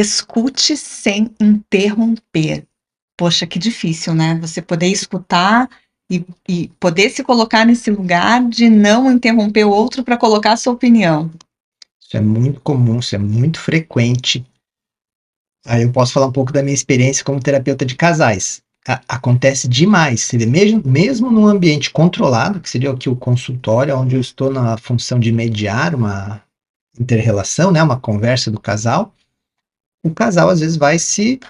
Escute sem interromper. Poxa, que difícil, né, você poder escutar e poder se colocar nesse lugar de não interromper o outro para colocar a sua opinião. Isso é muito comum, isso é muito frequente. Aí eu posso falar um pouco da minha experiência como terapeuta de casais. Acontece demais, você vê, mesmo num ambiente controlado, que seria aqui o consultório, onde eu estou na função de mediar uma inter-relação, né, uma conversa do casal, o casal às vezes vai se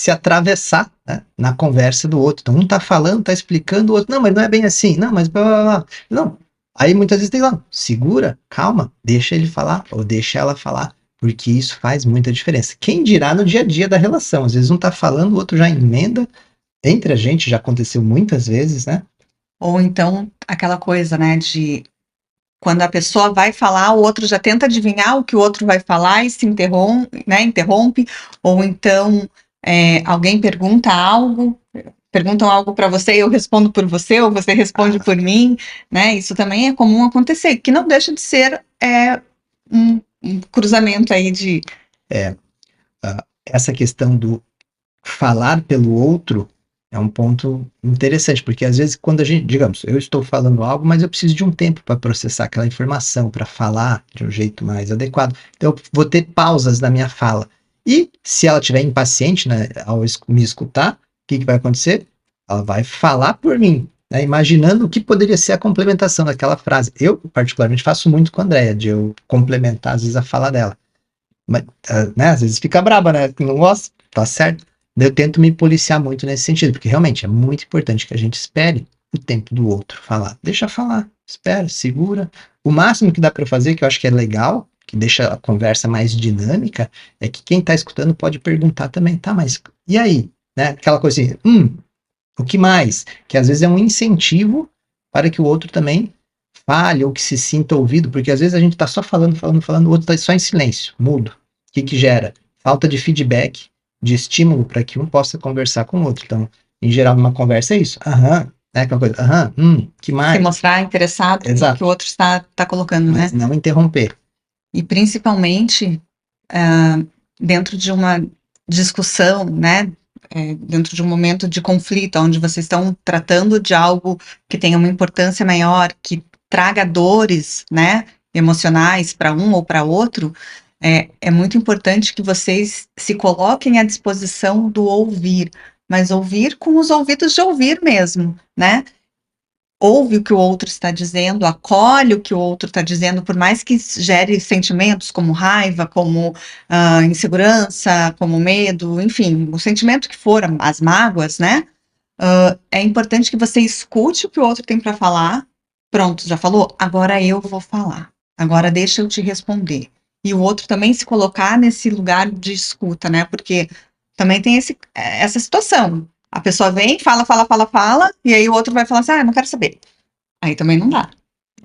atravessar, né, na conversa do outro. Então um tá falando, tá explicando, o outro, não, mas não é bem assim, não, mas blá, blá, blá. Não. Aí muitas vezes tem lá, segura, calma, deixa ele falar, ou deixa ela falar, porque isso faz muita diferença. Quem dirá no dia a dia da relação? Às vezes um tá falando, o outro já emenda, entre a gente, já aconteceu muitas vezes, né? Ou então aquela coisa, né, de quando a pessoa vai falar, o outro já tenta adivinhar o que o outro vai falar e se interrompe, ou então, alguém perguntam algo para você e eu respondo por você, ou você responde Ah, por mim, né, isso também é comum acontecer, que não deixa de ser, um cruzamento aí de é, essa questão do falar pelo outro é um ponto interessante, porque às vezes quando a gente, digamos, eu estou falando algo, mas eu preciso de um tempo para processar aquela informação, para falar de um jeito mais adequado. Então eu vou ter pausas na minha fala. E se ela estiver impaciente, né, ao me escutar, o que vai acontecer? Ela vai falar por mim, né, imaginando o que poderia ser a complementação daquela frase. Eu, particularmente, faço muito com a Andrea, de eu complementar, às vezes, a fala dela. Mas, né, às vezes fica braba, né? Não gosta, tá certo. Eu tento me policiar muito nesse sentido, porque realmente é muito importante que a gente espere o tempo do outro falar. Deixa falar, espera, segura. O máximo que dá para fazer, que eu acho que é legal, que deixa a conversa mais dinâmica, é que quem tá escutando pode perguntar também, tá, mas e aí? Né? Aquela coisa assim, o que mais? Que às vezes é um incentivo para que o outro também fale ou que se sinta ouvido, porque às vezes a gente está só falando, falando, falando, o outro está só em silêncio, mudo. O que gera? Falta de feedback, de estímulo para que um possa conversar com o outro. Então, em geral, numa conversa é isso. Aham, né? Aquela coisa, aham, que se mais? mostrar interessado no que o Exato. outro está colocando, Mas né. não interromper. E principalmente, dentro de uma discussão, né, dentro de um momento de conflito, onde vocês estão tratando de algo que tenha uma importância maior, que traga dores, né, emocionais para um ou para outro, é muito importante que vocês se coloquem à disposição do ouvir, mas ouvir com os ouvidos de ouvir mesmo, né, ouve o que o outro está dizendo, acolhe o que o outro está dizendo, por mais que gere sentimentos como raiva, como insegurança, como medo, enfim, o sentimento que for, as mágoas, né? É importante que você escute o que o outro tem para falar. Pronto, já falou? Agora eu vou falar. Agora deixa eu te responder. E o outro também se colocar nesse lugar de escuta, né? Porque também tem essa situação. A pessoa vem, fala, fala, fala, fala, e aí o outro vai falar assim: ah, não quero saber. Aí também não dá.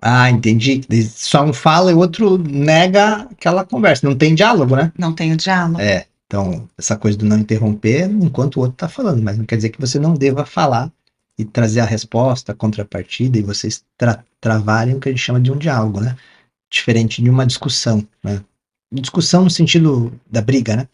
Ah, entendi. Só um fala e o outro nega aquela conversa. Não tem diálogo, né? Não tem o diálogo. É, então, essa coisa do não interromper enquanto o outro está falando, mas não quer dizer que você não deva falar e trazer a resposta, a contrapartida, e vocês travarem o que a gente chama de um diálogo, né? Diferente de uma discussão, né? Discussão no sentido da briga, né?